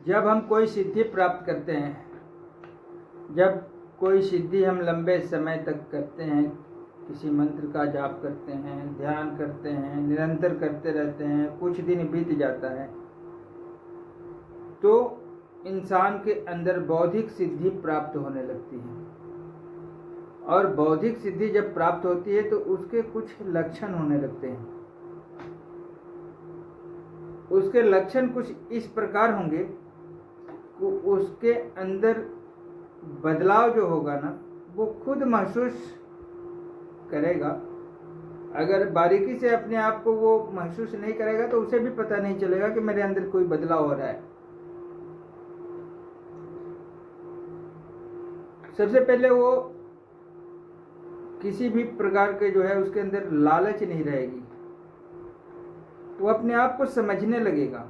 जब हम कोई सिद्धि प्राप्त करते हैं, जब कोई सिद्धि हम लंबे समय तक करते हैं, किसी मंत्र का जाप करते हैं, ध्यान करते हैं, निरंतर करते रहते हैं, कुछ दिन बीत जाता है, तो इंसान के अंदर बौद्धिक सिद्धि प्राप्त होने लगती है। और बौद्धिक सिद्धि जब प्राप्त होती है तो उसके कुछ लक्षण होने लगते हैं। उसके लक्षण कुछ इस प्रकार होंगे कि उसके अंदर बदलाव जो होगा ना, वो खुद महसूस करेगा। अगर बारीकी से अपने आप को वो महसूस नहीं करेगा तो उसे भी पता नहीं चलेगा कि मेरे अंदर कोई बदलाव हो रहा है। सबसे पहले वो किसी भी प्रकार के जो है उसके अंदर लालच नहीं रहेगी। वो अपने आप को समझने लगेगा,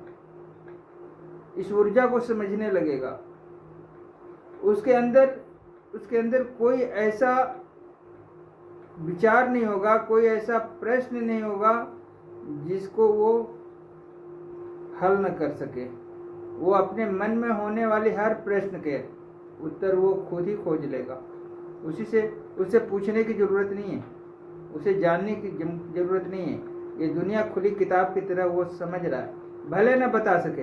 इस ऊर्जा को समझने लगेगा। उसके अंदर कोई ऐसा विचार नहीं होगा, कोई ऐसा प्रश्न नहीं होगा जिसको वो हल न कर सके। वो अपने मन में होने वाले हर प्रश्न के उत्तर वो खुद ही खोज लेगा। उससे पूछने की जरूरत नहीं है, उसे जानने की जरूरत नहीं है। ये दुनिया खुली किताब की तरह वो समझ रहा है। भले न बता सके,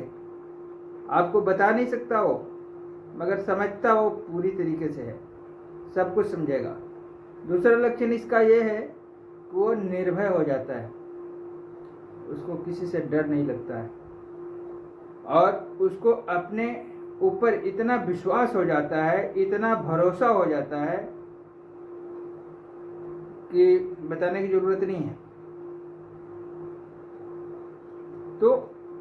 आपको बता नहीं सकता वो, मगर समझता वो पूरी तरीके से है, सब कुछ समझेगा। दूसरा लक्षण इसका ये है कि वो निर्भय हो जाता है, उसको किसी से डर नहीं लगता है, और उसको अपने ऊपर इतना विश्वास हो जाता है, इतना भरोसा हो जाता है कि बताने की जरूरत नहीं है। तो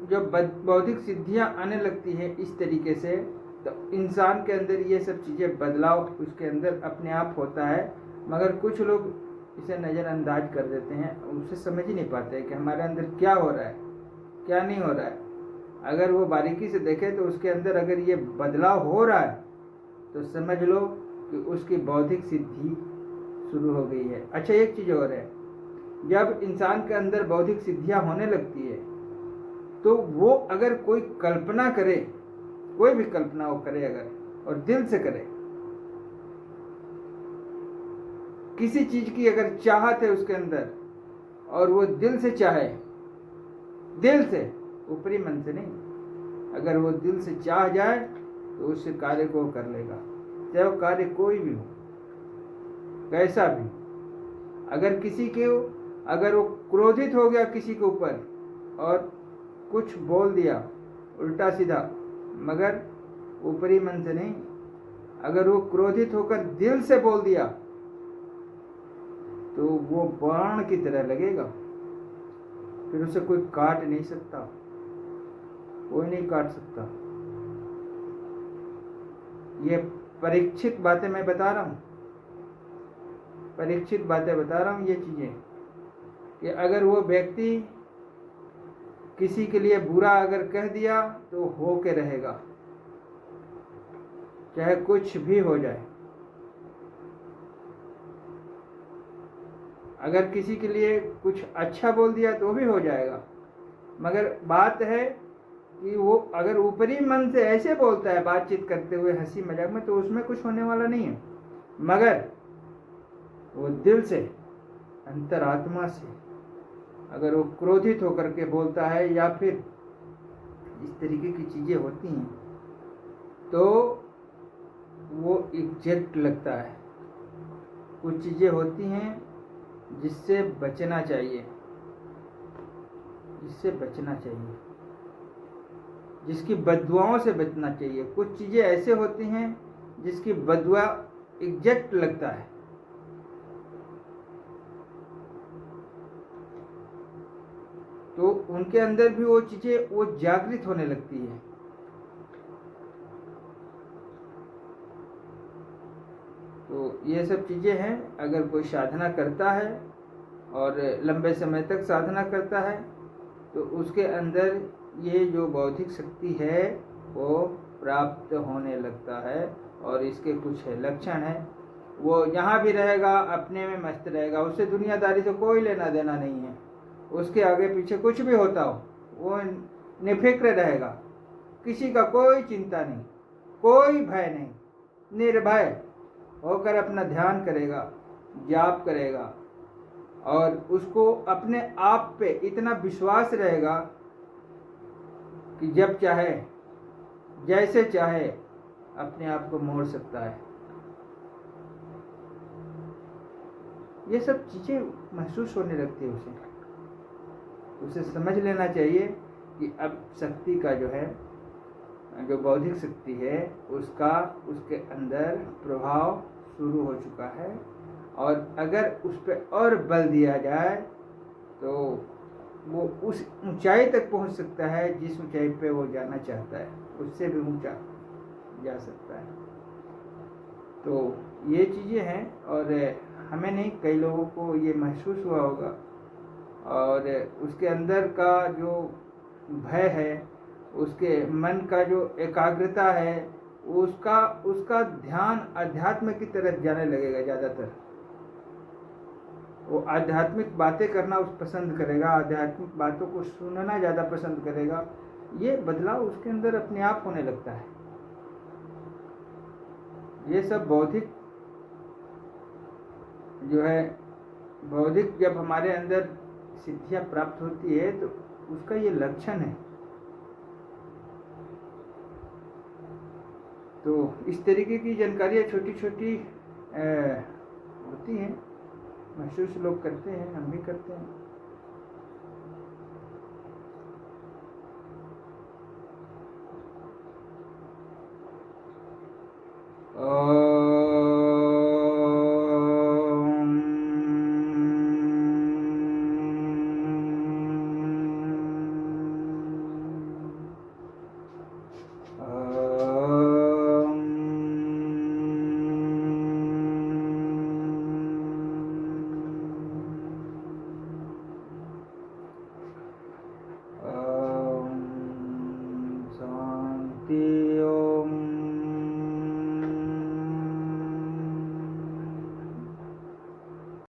जब बौद्धिक सिद्धियां आने लगती है इस तरीके से, तो इंसान के अंदर ये सब चीज़ें बदलाव उसके अंदर अपने आप होता है। मगर कुछ लोग इसे नज़रअंदाज कर देते हैं, उसे समझ ही नहीं पाते कि हमारे अंदर क्या हो रहा है, क्या नहीं हो रहा है। अगर वो बारीकी से देखे तो उसके अंदर अगर ये बदलाव हो रहा है तो समझ लो कि उसकी बौद्धिक सिद्धि शुरू हो गई है। अच्छा, एक चीज़ और है, जब इंसान के अंदर बौद्धिक सिद्धियां होने लगती है तो वो अगर कोई कल्पना करे, कोई भी कल्पना वो करे अगर, और दिल से करे, किसी चीज की अगर चाहत है उसके अंदर और वो दिल से चाहे, दिल से, ऊपरी मन से नहीं, अगर वो दिल से चाह जाए तो उस कार्य को कर लेगा, चाहे वो कार्य कोई भी हो, कैसा भी। अगर वो क्रोधित हो गया किसी के ऊपर और कुछ बोल दिया उल्टा सीधा, मगर ऊपरी मन से नहीं, अगर वो क्रोधित होकर दिल से बोल दिया तो वो बाण की तरह लगेगा, फिर उसे कोई काट नहीं सकता, कोई नहीं काट सकता। ये परीक्षित बातें मैं बता रहा हूँ, परीक्षित बातें बता रहा हूँ ये चीजें, कि अगर वो व्यक्ति किसी के लिए बुरा अगर कह दिया तो हो के रहेगा, चाहे कुछ भी हो जाए। अगर किसी के लिए कुछ अच्छा बोल दिया तो भी हो जाएगा, मगर बात है कि वो अगर ऊपरी मन से ऐसे बोलता है बातचीत करते हुए हंसी मजाक में, तो उसमें कुछ होने वाला नहीं है। मगर वो दिल से, अंतरात्मा से अगर वो क्रोधित होकर के बोलता है या फिर इस तरीके की चीजें होती हैं, तो वो एग्जैक्ट लगता है। कुछ चीजें होती हैं जिससे बचना चाहिए, जिससे बचना चाहिए, जिसकी बददुआओं से बचना चाहिए। कुछ चीजें ऐसे होती हैं जिसकी बददुआ एग्जैक्ट लगता है, तो उनके अंदर भी वो चीजें वो जागृत होने लगती है। तो ये सब चीजें हैं। अगर कोई साधना करता है और लंबे समय तक साधना करता है तो उसके अंदर ये जो बौद्धिक शक्ति है वो प्राप्त होने लगता है। और इसके कुछ लक्षण हैं, वो यहाँ भी रहेगा, अपने में मस्त रहेगा, उससे दुनियादारी से कोई लेना देना नहीं है। उसके आगे पीछे कुछ भी होता हो वो निफिक्र रहेगा, किसी का कोई चिंता नहीं, कोई भय नहीं, निर्भय होकर अपना ध्यान करेगा, जाप करेगा, और उसको अपने आप पे इतना विश्वास रहेगा कि जब चाहे जैसे चाहे अपने आप को मोड़ सकता है। ये सब चीज़ें महसूस होने लगती है उसे समझ लेना चाहिए कि अब शक्ति का जो है, जो बौद्धिक शक्ति है, उसका उसके अंदर प्रभाव शुरू हो चुका है, और अगर उस पर और बल दिया जाए तो वो उस ऊंचाई तक पहुंच सकता है जिस ऊंचाई पे वो जाना चाहता है, उससे भी ऊंचा जा सकता है। तो ये चीज़ें हैं, और हमें नहीं, कई लोगों को ये महसूस हुआ होगा, और उसके अंदर का जो भय है, उसके मन का जो एकाग्रता है, उसका ध्यान अध्यात्म की तरफ जाने लगेगा। ज़्यादातर वो आध्यात्मिक बातें करना पसंद करेगा, आध्यात्मिक बातों को सुनना ज़्यादा पसंद करेगा। ये बदलाव उसके अंदर अपने आप होने लगता है। ये सब बौद्धिक जो है, बौद्धिक जब हमारे अंदर सिद्धियां प्राप्त होती है तो उसका ये लक्षण है। तो इस तरीके की जानकारियाँ छोटी छोटी होती हैं, महसूस लोग करते हैं, हम भी करते हैं। और